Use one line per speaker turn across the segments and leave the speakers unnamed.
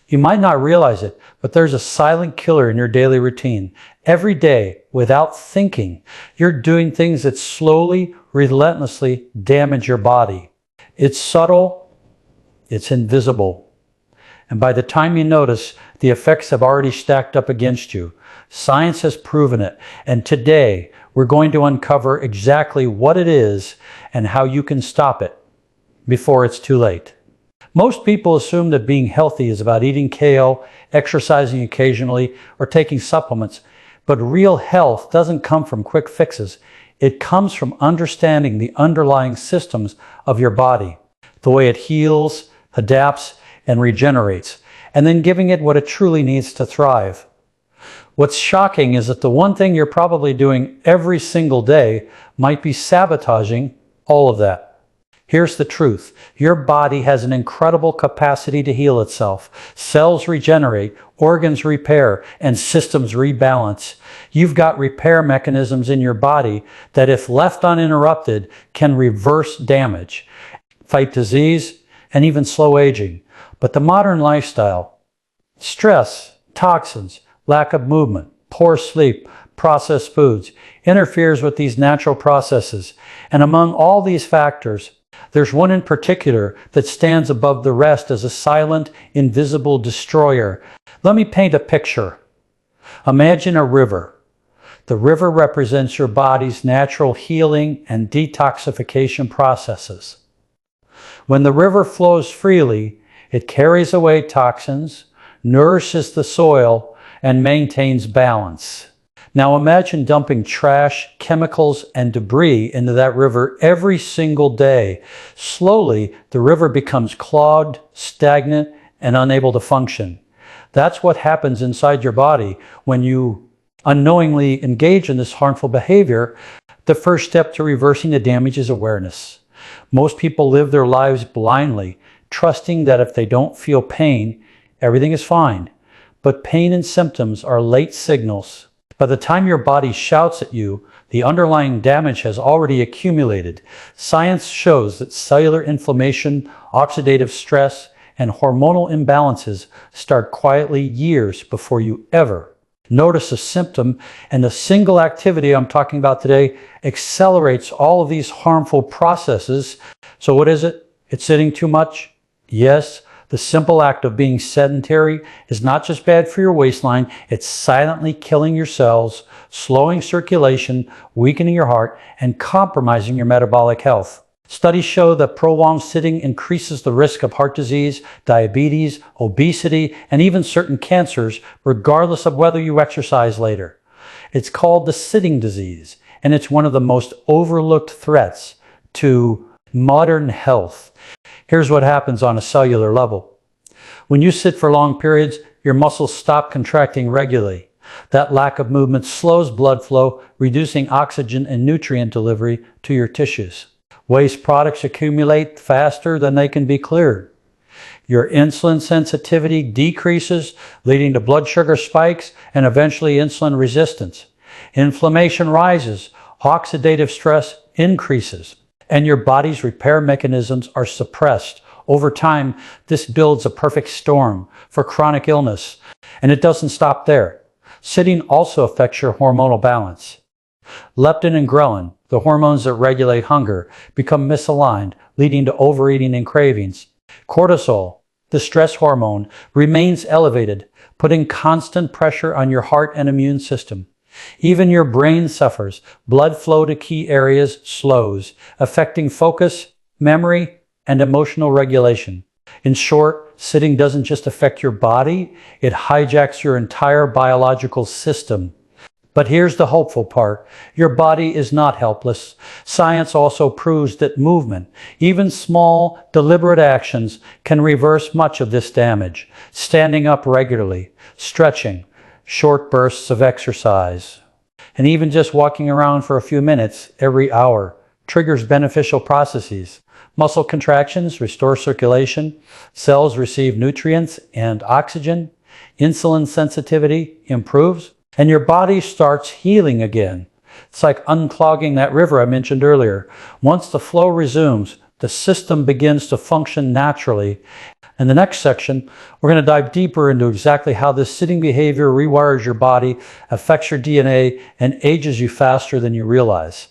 You might not realize it, but there's a silent killer in your daily routine. Every day, without thinking, you're doing things that slowly, relentlessly damage your body. It's subtle, it's invisible. And by the time you notice, the effects have already stacked up against you. Science has proven it. And today, we're going to uncover exactly what it is and how you can stop it before it's too late. Most people assume that being healthy is about eating kale, exercising occasionally, or taking supplements. But real health doesn't come from quick fixes. It comes from understanding the underlying systems of your body, the way it heals, adapts, and regenerates, and then giving it what it truly needs to thrive. What's shocking is that the one thing you're probably doing every single day might be sabotaging all of that. Here's the truth. Your body has an incredible capacity to heal itself. Cells regenerate, organs repair, and systems rebalance. You've got repair mechanisms in your body that, if left uninterrupted, can reverse damage, fight disease, and even slow aging. But the modern lifestyle, stress, toxins, lack of movement, poor sleep, processed foods, interferes with these natural processes. And among all these factors, there's one in particular that stands above the rest as a silent, invisible destroyer. Let me paint a picture. Imagine a river. The river represents your body's natural healing and detoxification processes. When the river flows freely, it carries away toxins, nourishes the soil, and maintains balance. Now imagine dumping trash, chemicals, and debris into that river every single day. Slowly, the river becomes clogged, stagnant, and unable to function. That's what happens inside your body when you unknowingly engage in this harmful behavior. The first step to reversing the damage is awareness. Most people live their lives blindly, trusting that if they don't feel pain, everything is fine. But pain and symptoms are late signals. By the time your body shouts at you, the underlying damage has already accumulated. Science shows that cellular inflammation, oxidative stress, and hormonal imbalances start quietly years before you ever notice a symptom, and the single activity I'm talking about today accelerates all of these harmful processes. So what is it? It's sitting too much? Yes. The simple act of being sedentary is not just bad for your waistline, it's silently killing your cells, slowing circulation, weakening your heart, and compromising your metabolic health. Studies show that prolonged sitting increases the risk of heart disease, diabetes, obesity, and even certain cancers, regardless of whether you exercise later. It's called the sitting disease, and it's one of the most overlooked threats to modern health. Here's what happens on a cellular level. When you sit for long periods, your muscles stop contracting regularly. That lack of movement slows blood flow, reducing oxygen and nutrient delivery to your tissues. Waste products accumulate faster than they can be cleared. Your insulin sensitivity decreases, leading to blood sugar spikes and eventually insulin resistance. Inflammation rises, oxidative stress increases, and your body's repair mechanisms are suppressed. Over time, this builds a perfect storm for chronic illness. And it doesn't stop there. Sitting also affects your hormonal balance. Leptin and ghrelin, the hormones that regulate hunger, become misaligned, leading to overeating and cravings. Cortisol, the stress hormone, remains elevated, putting constant pressure on your heart and immune system. Even your brain suffers. Blood flow to key areas slows, affecting focus, memory, and emotional regulation. In short, sitting doesn't just affect your body, it hijacks your entire biological system. But here's the hopeful part. Your body is not helpless. Science also proves that movement, even small, deliberate actions, can reverse much of this damage. Standing up regularly, stretching, short bursts of exercise, and even just walking around for a few minutes every hour triggers beneficial processes. Muscle contractions restore circulation, cells receive nutrients and oxygen, insulin sensitivity improves, and your body starts healing again. It's like unclogging that river I mentioned earlier. Once the flow resumes, the system begins to function naturally. In the next section, we're going to dive deeper into exactly how this sitting behavior rewires your body, affects your DNA, and ages you faster than you realize.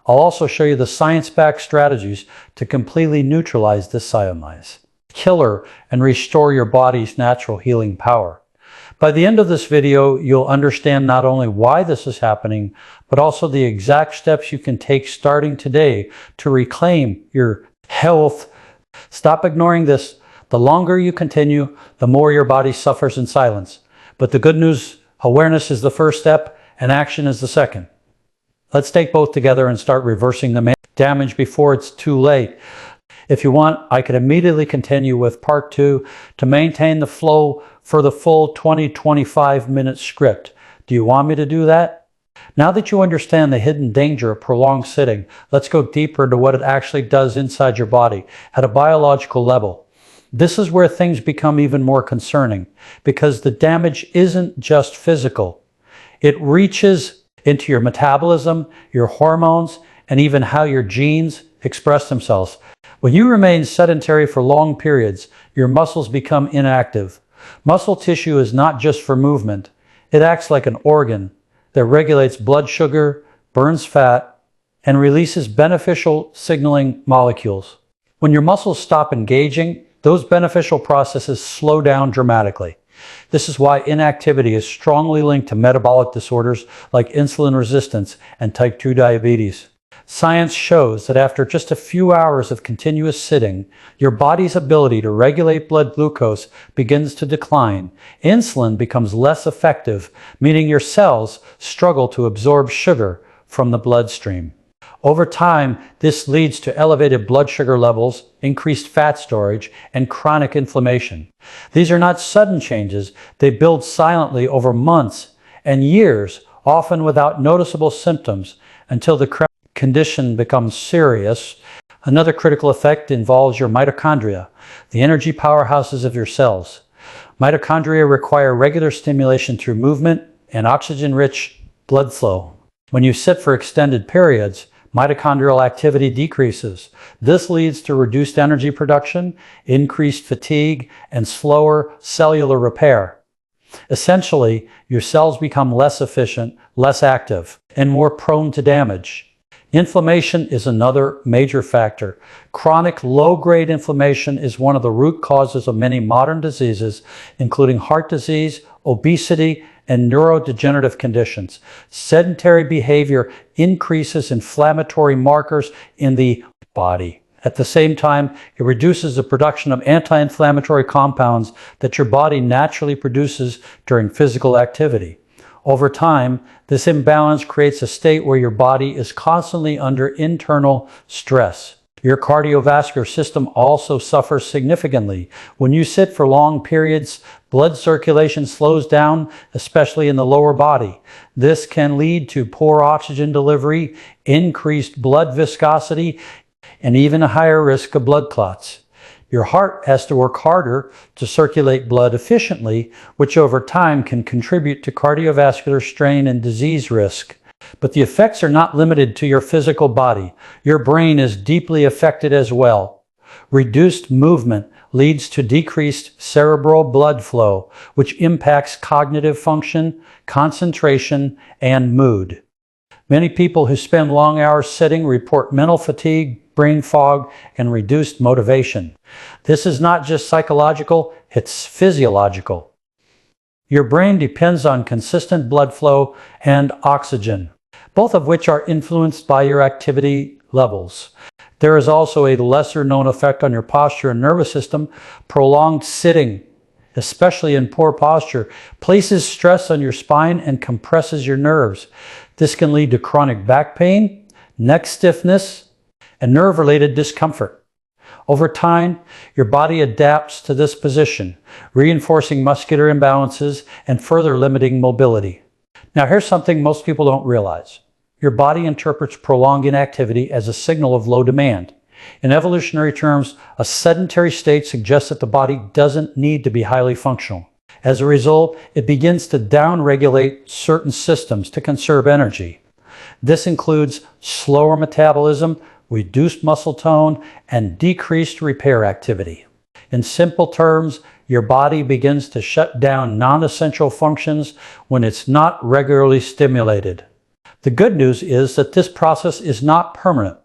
I'll also show you the science-backed strategies to completely neutralize this siamese killer and restore your body's natural healing power. By the end of this video, you'll understand not only why this is happening, but also the exact steps you can take starting today to reclaim your health. Stop ignoring this. The longer you continue, the more your body suffers in silence. But the good news, awareness is the first step and action is the second. Let's take both together and start reversing the damage before it's too late. If you want, I can immediately continue with part 2 to maintain the flow for the full 20-25 minute script. Do you want me to do that? Now that you understand the hidden danger of prolonged sitting, let's go deeper into what it actually does inside your body at a biological level. This is where things become even more concerning because the damage isn't just physical. It reaches into your metabolism, your hormones, and even how your genes express themselves. When you remain sedentary for long periods, your muscles become inactive. Muscle tissue is not just for movement. It acts like an organ that regulates blood sugar, burns fat, and releases beneficial signaling molecules. When your muscles stop engaging, those beneficial processes slow down dramatically. This is why inactivity is strongly linked to metabolic disorders like insulin resistance and type 2 diabetes. Science shows that after just a few hours of continuous sitting, your body's ability to regulate blood glucose begins to decline. Insulin becomes less effective, meaning your cells struggle to absorb sugar from the bloodstream. Over time, this leads to elevated blood sugar levels, increased fat storage, and chronic inflammation. These are not sudden changes. They build silently over months and years, often without noticeable symptoms, until the condition becomes serious. Another critical effect involves your mitochondria, the energy powerhouses of your cells. Mitochondria require regular stimulation through movement and oxygen-rich blood flow. When you sit for extended periods, mitochondrial activity decreases. This leads to reduced energy production, increased fatigue, and slower cellular repair. Essentially, your cells become less efficient, less active, and more prone to damage. Inflammation is another major factor. Chronic low-grade inflammation is one of the root causes of many modern diseases, including heart disease, obesity, and neurodegenerative conditions. Sedentary behavior increases inflammatory markers in the body. At the same time, it reduces the production of anti-inflammatory compounds that your body naturally produces during physical activity. Over time, this imbalance creates a state where your body is constantly under internal stress. Your cardiovascular system also suffers significantly. When you sit for long periods, blood circulation slows down, especially in the lower body. This can lead to poor oxygen delivery, increased blood viscosity, and even a higher risk of blood clots. Your heart has to work harder to circulate blood efficiently, which over time can contribute to cardiovascular strain and disease risk. But the effects are not limited to your physical body. Your brain is deeply affected as well. Reduced movement leads to decreased cerebral blood flow, which impacts cognitive function, concentration, and mood. Many people who spend long hours sitting report mental fatigue, brain fog, and reduced motivation. This is not just psychological, it's physiological. Your brain depends on consistent blood flow and oxygen, both of which are influenced by your activity levels. There is also a lesser-known effect on your posture and nervous system. Prolonged sitting, especially in poor posture, places stress on your spine and compresses your nerves. This can lead to chronic back pain, neck stiffness, and nerve-related discomfort. Over time, your body adapts to this position, reinforcing muscular imbalances and further limiting mobility. Now, here's something most people don't realize. Your body interprets prolonged inactivity as a signal of low demand. In evolutionary terms, a sedentary state suggests that the body doesn't need to be highly functional. As a result, it begins to downregulate certain systems to conserve energy. This includes slower metabolism, reduced muscle tone, and decreased repair activity. In simple terms, your body begins to shut down non-essential functions when it's not regularly stimulated. The good news is that this process is not permanent.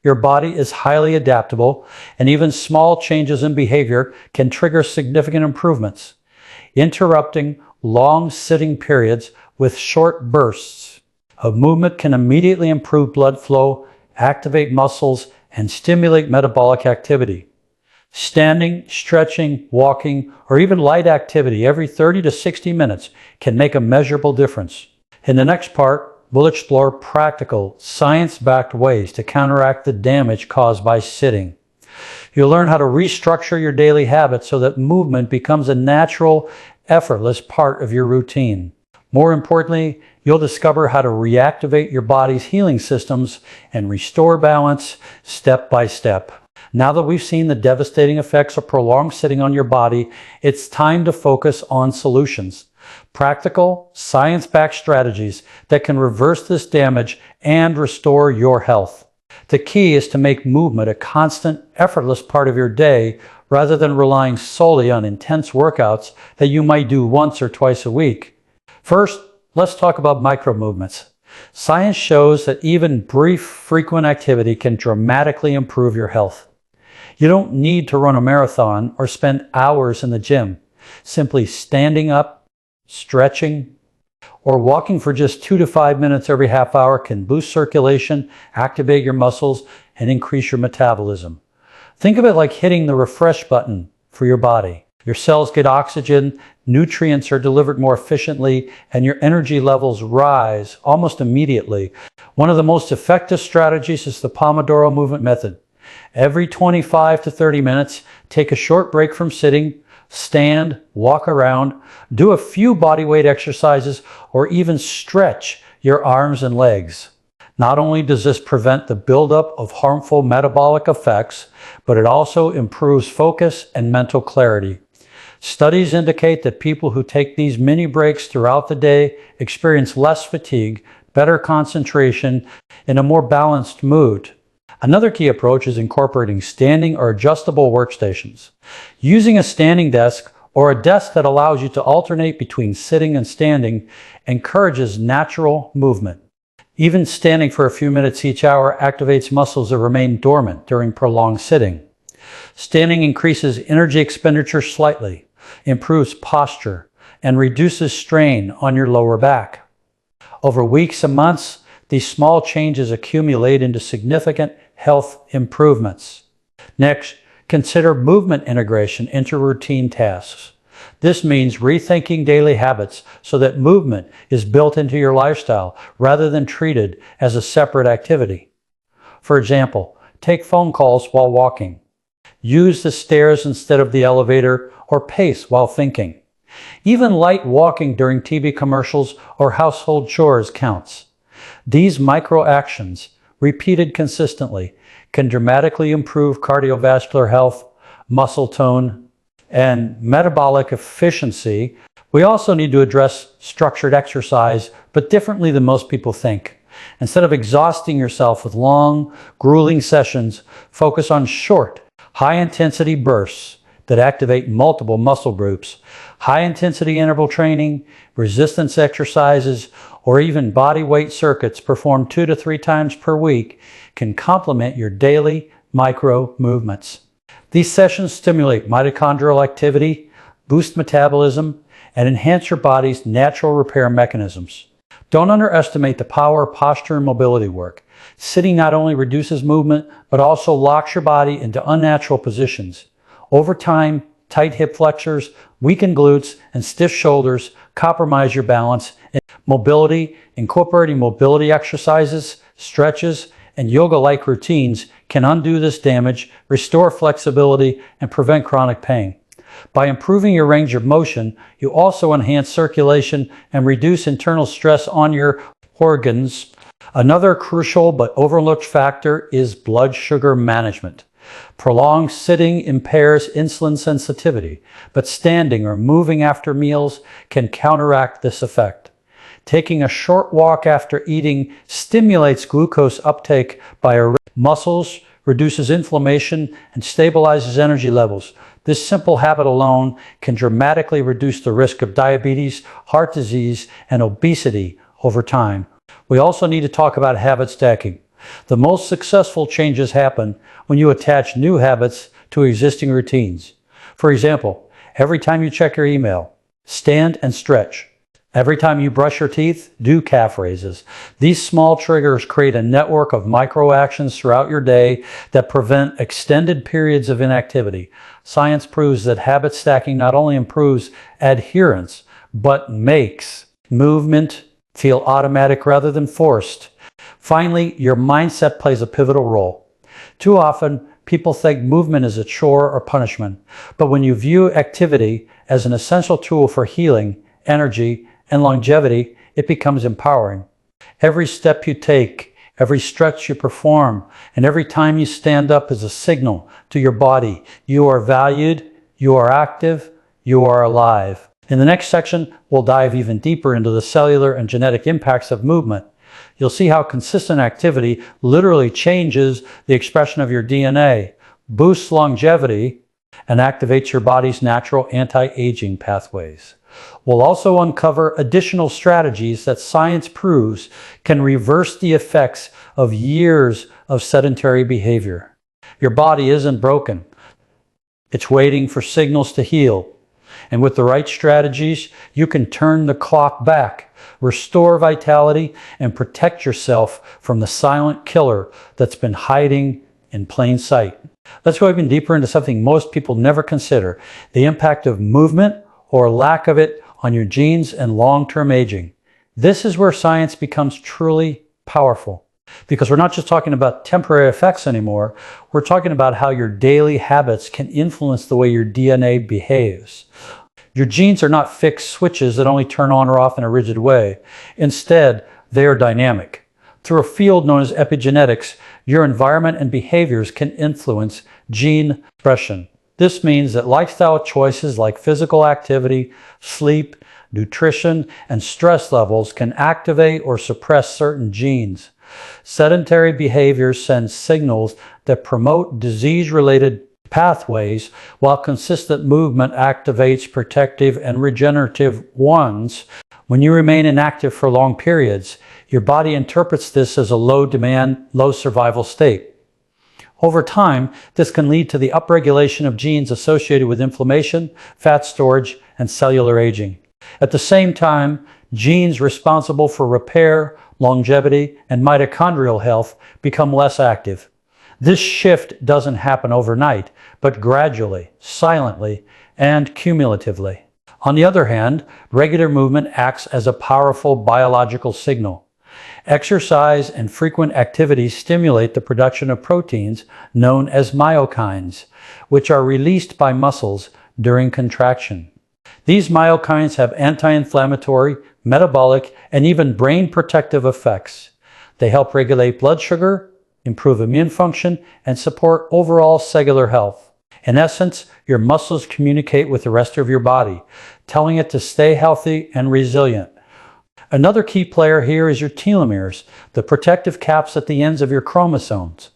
Your body is highly adaptable, and even small changes in behavior can trigger significant improvements. Interrupting long sitting periods with short bursts of movement can immediately improve blood flow, activate muscles, and stimulate metabolic activity. Standing, stretching, walking, or even light activity every 30 to 60 minutes can make a measurable difference. In the next part, we'll explore practical, science-backed ways to counteract the damage caused by sitting. You'll learn how to restructure your daily habits so that movement becomes a natural, effortless part of your routine. More importantly, you'll discover how to reactivate your body's healing systems and restore balance step by step. Now that we've seen the devastating effects of prolonged sitting on your body, it's time to focus on solutions. Practical, science-backed strategies that can reverse this damage and restore your health. The key is to make movement a constant, effortless part of your day rather than relying solely on intense workouts that you might do once or twice a week. First, let's talk about micro-movements. Science shows that even brief, frequent activity can dramatically improve your health. You don't need to run a marathon or spend hours in the gym. Simply standing up, stretching, or walking for just 2 to 5 minutes every half hour can boost circulation, activate your muscles, and increase your metabolism. Think of it like hitting the refresh button for your body. Your cells get oxygen, nutrients are delivered more efficiently, and your energy levels rise almost immediately. One of the most effective strategies is the Pomodoro movement method. Every 25 to 30 minutes, take a short break from sitting, stand, walk around, do a few bodyweight exercises, or even stretch your arms and legs. Not only does this prevent the buildup of harmful metabolic effects, but it also improves focus and mental clarity. Studies indicate that people who take these mini breaks throughout the day experience less fatigue, better concentration, and a more balanced mood. Another key approach is incorporating standing or adjustable workstations. Using a standing desk or a desk that allows you to alternate between sitting and standing encourages natural movement. Even standing for a few minutes each hour activates muscles that remain dormant during prolonged sitting. Standing increases energy expenditure slightly, improves posture, and reduces strain on your lower back. Over weeks and months, these small changes accumulate into significant health improvements. Next, consider movement integration into routine tasks. This means rethinking daily habits so that movement is built into your lifestyle rather than treated as a separate activity. For example, take phone calls while walking. Use the stairs instead of the elevator, or pace while thinking. Even light walking during TV commercials or household chores counts. These micro actions, repeated consistently, can dramatically improve cardiovascular health, muscle tone, and metabolic efficiency. We also need to address structured exercise, but differently than most people think. Instead of exhausting yourself with long, grueling sessions, focus on short, high-intensity bursts that activate multiple muscle groups. High-intensity interval training, resistance exercises, or even body weight circuits performed 2 to 3 times per week can complement your daily micro movements. These sessions stimulate mitochondrial activity, boost metabolism, and enhance your body's natural repair mechanisms. Don't underestimate the power of posture and mobility work. Sitting not only reduces movement, but also locks your body into unnatural positions. Over time, tight hip flexors, weakened glutes, and stiff shoulders compromise your balance. Mobility, incorporating mobility exercises, stretches, and yoga-like routines can undo this damage, restore flexibility, and prevent chronic pain. By improving your range of motion, you also enhance circulation and reduce internal stress on your organs. Another crucial but overlooked factor is blood sugar management. Prolonged sitting impairs insulin sensitivity, but standing or moving after meals can counteract this effect. Taking a short walk after eating stimulates glucose uptake by our muscles, reduces inflammation, and stabilizes energy levels. This simple habit alone can dramatically reduce the risk of diabetes, heart disease, and obesity over time. We also need to talk about habit stacking. The most successful changes happen when you attach new habits to existing routines. For example, every time you check your email, stand and stretch. Every time you brush your teeth, do calf raises. These small triggers create a network of micro actions throughout your day that prevent extended periods of inactivity. Science proves that habit stacking not only improves adherence, but makes movement feel automatic rather than forced. Finally, your mindset plays a pivotal role. Too often, people think movement is a chore or punishment, but when you view activity as an essential tool for healing, energy, and longevity, it becomes empowering. Every step you take, every stretch you perform, and every time you stand up is a signal to your body. You are valued, you are active, you are alive. In the next section, we'll dive even deeper into the cellular and genetic impacts of movement. You'll see how consistent activity literally changes the expression of your DNA, boosts longevity, and activates your body's natural anti-aging pathways. We'll also uncover additional strategies that science proves can reverse the effects of years of sedentary behavior. Your body isn't broken. It's waiting for signals to heal. And with the right strategies, you can turn the clock back, restore vitality, and protect yourself from the silent killer that's been hiding in plain sight. Let's go even deeper into something most people never consider: the impact of movement or lack of it on your genes and long-term aging. This is where science becomes truly powerful, because we're not just talking about temporary effects anymore. We're talking about how your daily habits can influence the way your DNA behaves. Your genes are not fixed switches that only turn on or off in a rigid way. Instead, they are dynamic. Through a field known as epigenetics, your environment and behaviors can influence gene expression. This means that lifestyle choices like physical activity, sleep, nutrition, and stress levels can activate or suppress certain genes. Sedentary behavior sends signals that promote disease-related pathways, while consistent movement activates protective and regenerative ones. When you remain inactive for long periods, your body interprets this as a low-demand, low-survival state. Over time, this can lead to the upregulation of genes associated with inflammation, fat storage, and cellular aging. At the same time, genes responsible for repair, longevity, and mitochondrial health become less active. This shift doesn't happen overnight, but gradually, silently, and cumulatively. On the other hand, regular movement acts as a powerful biological signal. Exercise and frequent activity stimulate the production of proteins known as myokines, which are released by muscles during contraction. These myokines have anti-inflammatory, metabolic, and even brain protective effects. They help regulate blood sugar, improve immune function, and support overall cellular health. In essence, your muscles communicate with the rest of your body, telling it to stay healthy and resilient. Another key player here is your telomeres, the protective caps at the ends of your chromosomes.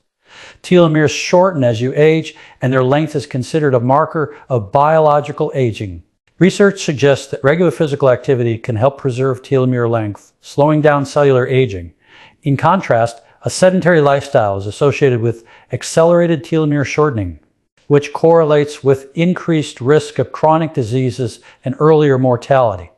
Telomeres shorten as you age, and their length is considered a marker of biological aging. Research suggests that regular physical activity can help preserve telomere length, slowing down cellular aging. In contrast, a sedentary lifestyle is associated with accelerated telomere shortening, which correlates with increased risk of chronic diseases and earlier mortality.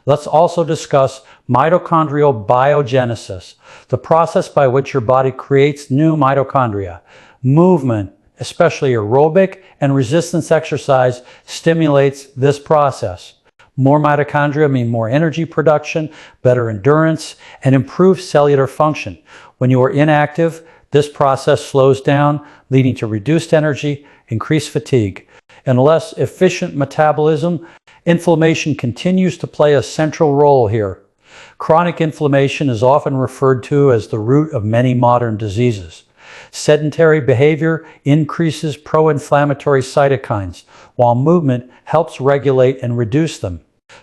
Let's also discuss mitochondrial biogenesis, the process by which your body creates new mitochondria. Movement, especially aerobic and resistance exercise, stimulates this process. More mitochondria mean more energy production, better endurance, and improved cellular function. When you are inactive, this process slows down, leading to reduced energy, increased fatigue, and less efficient metabolism. Inflammation continues to play a central role here. Chronic inflammation is often referred to as the root of many modern diseases. Sedentary behavior increases pro-inflammatory cytokines, while movement helps regulate and reduce them.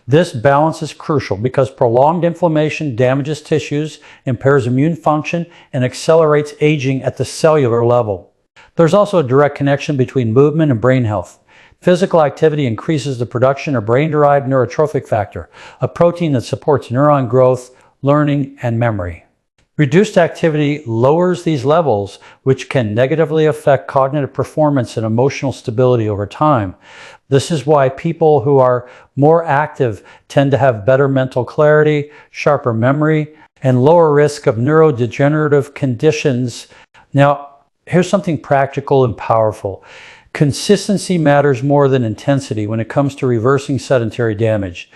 This balance is crucial because prolonged inflammation damages tissues, impairs immune function, and accelerates aging at the cellular level. There's also a direct connection between movement and brain health. Physical activity increases the production of brain-derived neurotrophic factor, a protein that supports neuron growth, learning, and memory. Reduced activity lowers these levels, which can negatively affect cognitive performance and emotional stability over time. This is why people who are more active tend to have better mental clarity, sharper memory, and lower risk of neurodegenerative conditions. Now, here's something practical and powerful. Consistency matters more than intensity when it comes to reversing sedentary damage.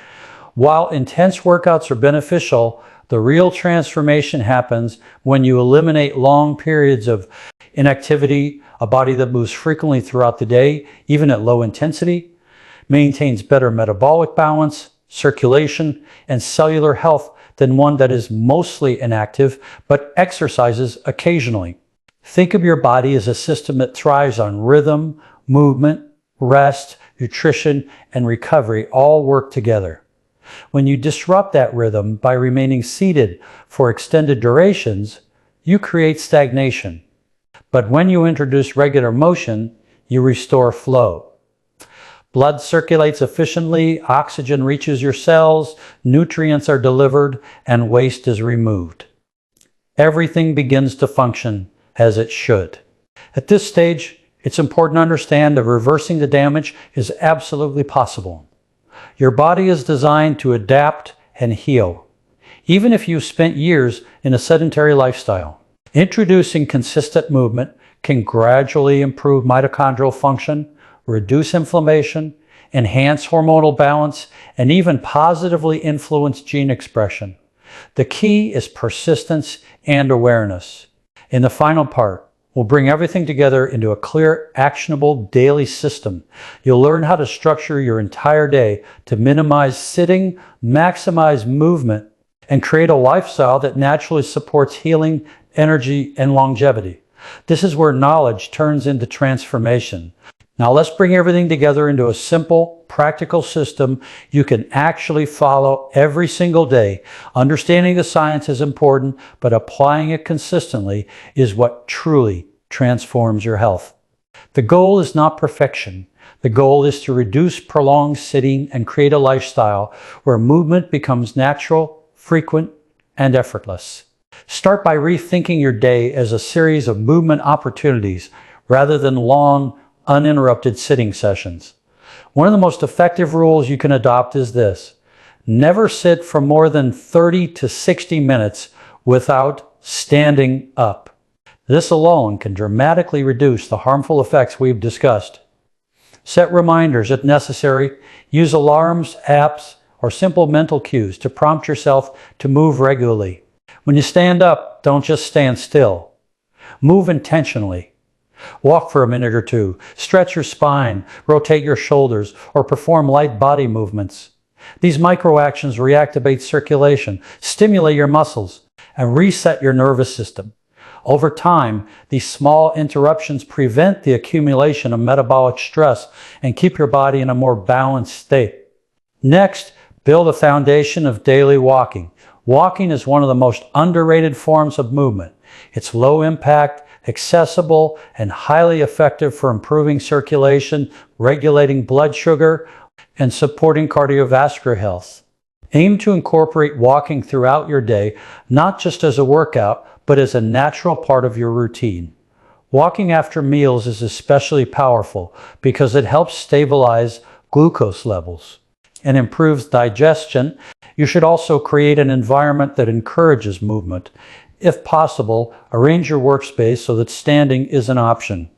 While intense workouts are beneficial, the real transformation happens when you eliminate long periods of inactivity. A body that moves frequently throughout the day, even at low intensity, maintains better metabolic balance, circulation, and cellular health than one that is mostly inactive but exercises occasionally. Think of your body as a system that thrives on rhythm, movement, rest, nutrition, and recovery all work together. When you disrupt that rhythm by remaining seated for extended durations, you create stagnation. But when you introduce regular motion, you restore flow. Blood circulates efficiently, oxygen reaches your cells, nutrients are delivered, and waste is removed. Everything begins to function as it should. At this stage, it's important to understand that reversing the damage is absolutely possible. Your body is designed to adapt and heal, even if you've spent years in a sedentary lifestyle. Introducing consistent movement can gradually improve mitochondrial function, reduce inflammation, enhance hormonal balance, and even positively influence gene expression. The key is persistence and awareness. In the final part, we'll bring everything together into a clear, actionable daily system. You'll learn how to structure your entire day to minimize sitting, maximize movement, and create a lifestyle that naturally supports healing, energy, and longevity. This is where knowledge turns into transformation. Now let's bring everything together into a simple, practical system you can actually follow every single day. Understanding the science is important, but applying it consistently is what truly transforms your health. The goal is not perfection. The goal is to reduce prolonged sitting and create a lifestyle where movement becomes natural, frequent, and effortless. Start by rethinking your day as a series of movement opportunities rather than long, uninterrupted sitting sessions. One of the most effective rules you can adopt is this: never sit for more than 30 to 60 minutes without standing up. This alone can dramatically reduce the harmful effects we've discussed. Set reminders if necessary. Use alarms, apps, or simple mental cues to prompt yourself to move regularly. When you stand up, don't just stand still. Move intentionally. Walk for a minute or two, stretch your spine, rotate your shoulders, or perform light body movements. These micro actions reactivate circulation, stimulate your muscles, and reset your nervous system. Over time, these small interruptions prevent the accumulation of metabolic stress and keep your body in a more balanced state. Next, build a foundation of daily walking. Walking is one of the most underrated forms of movement. It's low impact, accessible, and highly effective for improving circulation, regulating blood sugar, and supporting cardiovascular health. Aim to incorporate walking throughout your day, not just as a workout, but as a natural part of your routine. Walking after meals is especially powerful because it helps stabilize glucose levels and improves digestion. You should also create an environment that encourages movement. If possible, arrange your workspace so that standing is an option.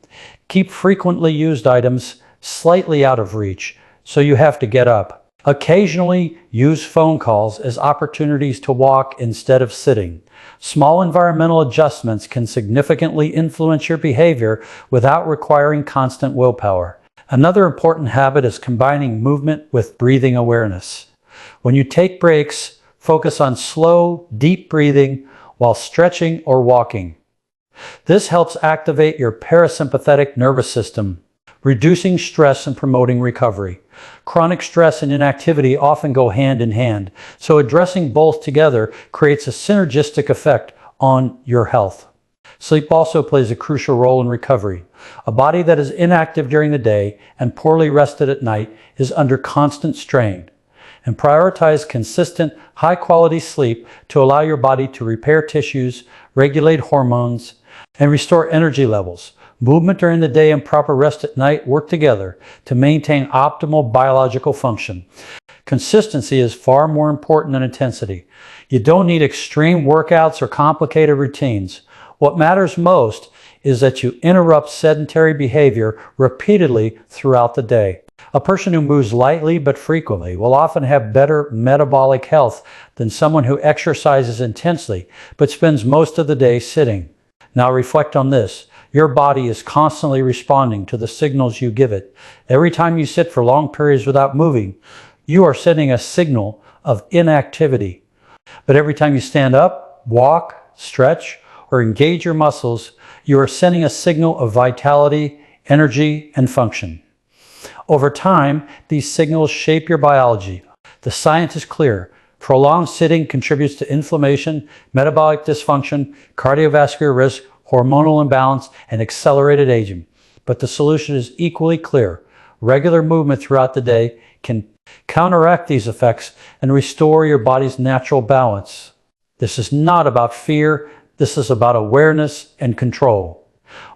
Keep frequently used items slightly out of reach, so you have to get up. Occasionally, use phone calls as opportunities to walk instead of sitting. Small environmental adjustments can significantly influence your behavior without requiring constant willpower. Another important habit is combining movement with breathing awareness. When you take breaks, focus on slow, deep breathing while stretching or walking. This helps activate your parasympathetic nervous system, reducing stress and promoting recovery. Chronic stress and inactivity often go hand in hand, so addressing both together creates a synergistic effect on your health. Sleep also plays a crucial role in recovery. A body that is inactive during the day and poorly rested at night is under constant strain. And prioritize consistent, high-quality sleep to allow your body to repair tissues, regulate hormones, and restore energy levels. Movement during the day and proper rest at night work together to maintain optimal biological function. Consistency is far more important than intensity. You don't need extreme workouts or complicated routines. What matters most is that you interrupt sedentary behavior repeatedly throughout the day. A person who moves lightly but frequently will often have better metabolic health than someone who exercises intensely but spends most of the day sitting. Now reflect on this. Your body is constantly responding to the signals you give it. Every time you sit for long periods without moving, you are sending a signal of inactivity. But every time you stand up, walk, stretch, or engage your muscles, you are sending a signal of vitality, energy, and function. Over time, these signals shape your biology. The science is clear. Prolonged sitting contributes to inflammation, metabolic dysfunction, cardiovascular risk, hormonal imbalance, and accelerated aging. But the solution is equally clear. Regular movement throughout the day can counteract these effects and restore your body's natural balance. This is not about fear. This is about awareness and control.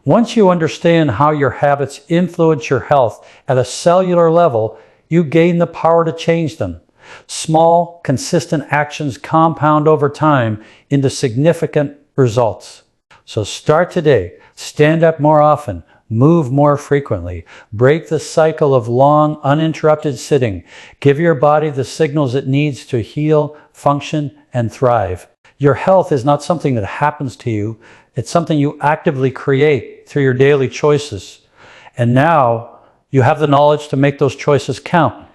Once you understand how your habits influence your health at a cellular level, you gain the power to change them. Small, consistent actions compound over time into significant results. So start today. Stand up more often. Move more frequently. Break the cycle of long, uninterrupted sitting. Give your body the signals it needs to heal, function, and thrive. Your health is not something that happens to you. It's something you actively create through your daily choices. And now you have the knowledge to make those choices count.